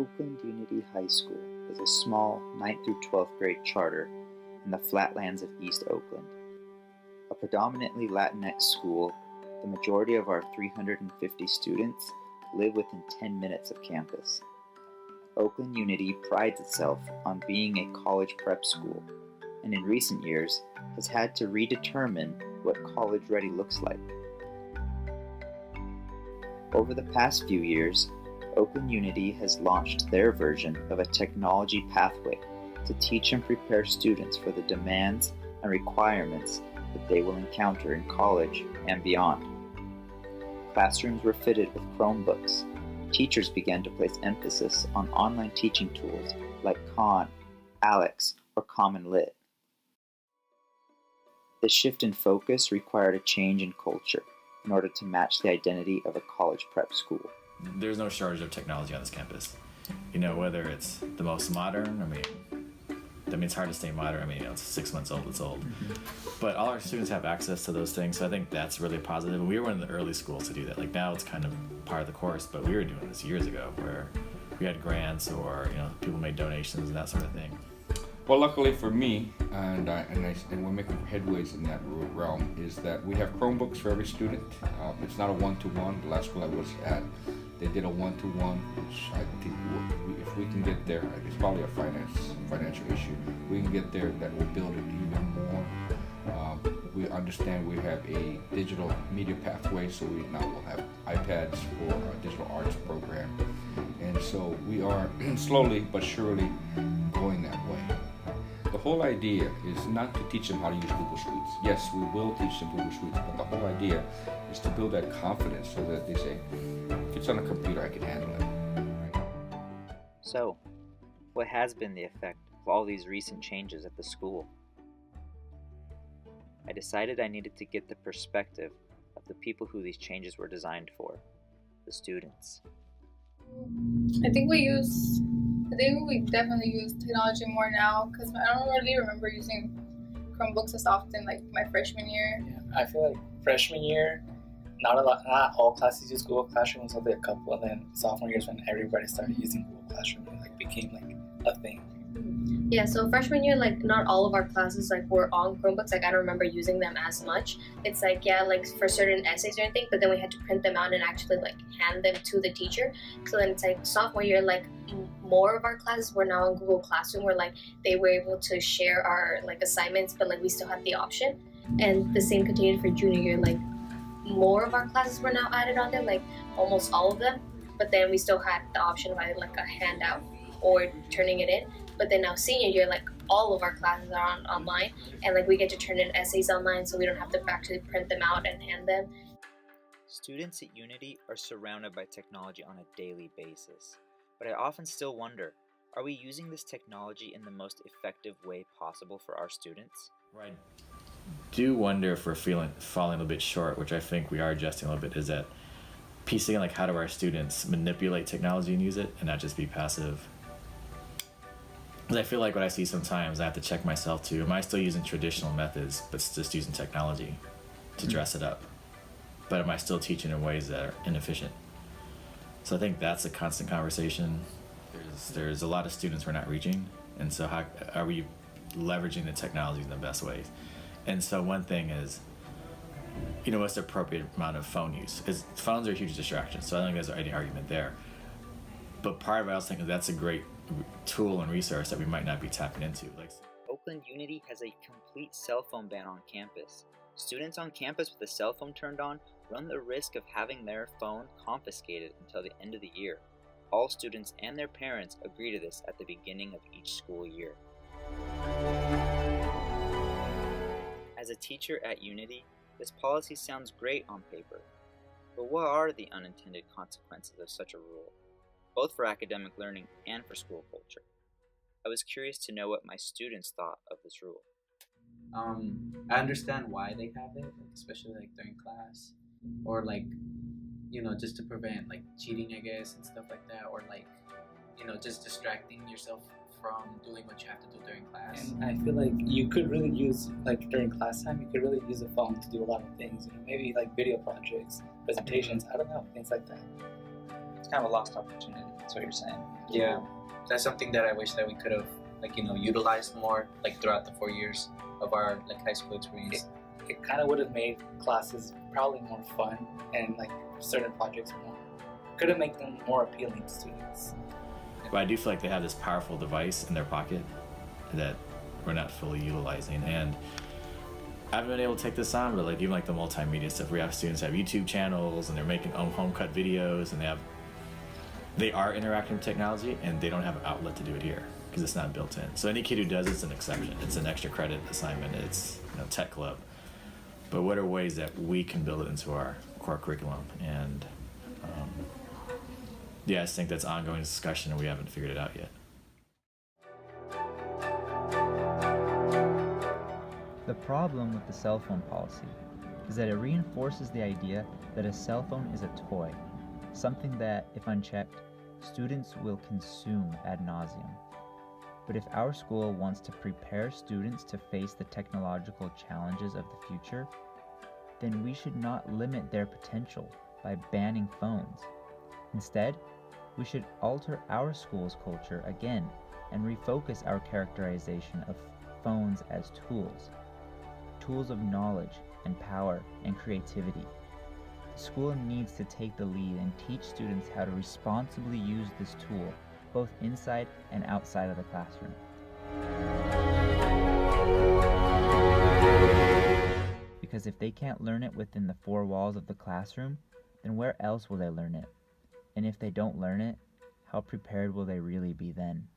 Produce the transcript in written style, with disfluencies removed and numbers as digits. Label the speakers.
Speaker 1: Oakland Unity High School is a small 9th through 12th grade charter in the flatlands of East Oakland. A predominantly Latinx school, the majority of our 350 students live within 10 minutes of campus. Oakland Unity prides itself on being a college prep school, and in recent years has had to redetermine what college ready looks like. Over the past few years, Oakland Unity has launched their version of a technology pathway to teach and prepare students for the demands and requirements that they will encounter in college and beyond. Classrooms were fitted with Chromebooks. Teachers began to place emphasis on online teaching tools like Khan, Alex, or Common Lit. This shift in focus required a change in culture in order to match the identity of a college prep school.
Speaker 2: There's no shortage of technology on this campus. Whether it's the most modern, it's hard to stay modern. It's 6 months old, it's old. But all our students have access to those things, so I think that's really positive. We were one of the early schools to do that. Now it's kind of part of the course, but we were doing this years ago where we had grants or, people made donations and that sort of thing.
Speaker 3: Well, luckily for me, and we're making headways in that realm, is that we have Chromebooks for every student. It's not a one-to-one. The last school I was at, they did a one-to-one, which I think if we can get there, it's probably a financial issue. If we can get there, that will build it even more. We understand we have a digital media pathway, so we now will have iPads for our digital arts program. And so we are slowly but surely going that way. The whole idea is not to teach them how to use Google Suites. Yes, we will teach them Google Suites, but the whole idea is to build that confidence so that they say, if it's on a computer, I can handle it.
Speaker 1: So, what has been the effect of all these recent changes at the school? I decided I needed to get the perspective of the people who these changes were designed for, the students.
Speaker 4: I think we definitely use technology more now because I don't really remember using Chromebooks as often like my freshman year.
Speaker 5: Yeah, I feel like freshman year, not all classes use Google Classroom, only a couple, and then sophomore year is when everybody started using Google Classroom and became a thing.
Speaker 6: Yeah, so freshman year, not all of our classes were on Chromebooks. I don't remember using them as much. It's for certain essays or anything, but then we had to print them out and actually hand them to the teacher. So then it's sophomore year, more of our classes were now on Google Classroom, where they were able to share our assignments, but we still had the option. And the same continued for junior year. More of our classes were now added on there, almost all of them. But then we still had the option of either a handout or turning it in. But then now senior year, all of our classes are online, and we get to turn in essays online, so we don't have to actually print them out and hand them.
Speaker 1: Students at Unity are surrounded by technology on a daily basis, but I often still wonder, are we using this technology in the most effective way possible for our students?
Speaker 2: Right. I do wonder if we're falling a little bit short, which I think we are adjusting a little bit, is that piecing how do our students manipulate technology and use it and not just be passive. Because I feel like what I see sometimes, I have to check myself too. Am I still using traditional methods, but just using technology to dress it up? But am I still teaching in ways that are inefficient? So I think that's a constant conversation. There's a lot of students we're not reaching, and so how are we leveraging the technology in the best ways? And so one thing is, what's the appropriate amount of phone use? Because phones are a huge distraction, so I don't think there's any argument there. But part of it, I was thinking that's a great tool and resource that we might not be tapping into.
Speaker 1: Oakland Unity has a complete cell phone ban on campus. Students on campus with a cell phone turned on run the risk of having their phone confiscated until the end of the year. All students and their parents agree to this at the beginning of each school year. As a teacher at Unity, this policy sounds great on paper, but what are the unintended consequences of such a rule, both for academic learning and for school culture? I was curious to know what my students thought of this rule.
Speaker 5: I understand why they have it, especially during class, or just to prevent cheating, I guess, and stuff like that, or just distracting yourself from doing what you have to do during class. And I feel you could really use during class time, you could really use a phone to do a lot of things. Maybe video projects, presentations. I don't know, things like that. It's kind of a lost opportunity.
Speaker 1: That's what you're saying.
Speaker 5: Yeah, that's something that I wish that we could have, like, utilized more, like, throughout the 4 years of our, like, high school experience.
Speaker 7: It kind of would have made classes probably more fun, and like certain projects could have made them more appealing to students.
Speaker 2: But I do feel like they have this powerful device in their pocket that we're not fully utilizing. And I haven't been able to take this on, but like even like the multimedia stuff, we have students have YouTube channels and they're making home cut videos, and they are interacting with technology, and they don't have an outlet to do it here because it's not built in. So any kid who does it's an exception. It's an extra credit assignment. It's tech club. But what are ways that we can build it into our core curriculum? And I just think that's ongoing discussion, and we haven't figured it out yet.
Speaker 8: The problem with the cell phone policy is that it reinforces the idea that a cell phone is a toy, something that, if unchecked, students will consume ad nauseum. But if our school wants to prepare students to face the technological challenges of the future, then we should not limit their potential by banning phones. Instead, we should alter our school's culture again and refocus our characterization of phones as tools of knowledge and power and creativity. The school needs to take the lead and teach students how to responsibly use this tool, both inside and outside of the classroom. Because if they can't learn it within the four walls of the classroom, then where else will they learn it? And if they don't learn it, how prepared will they really be then?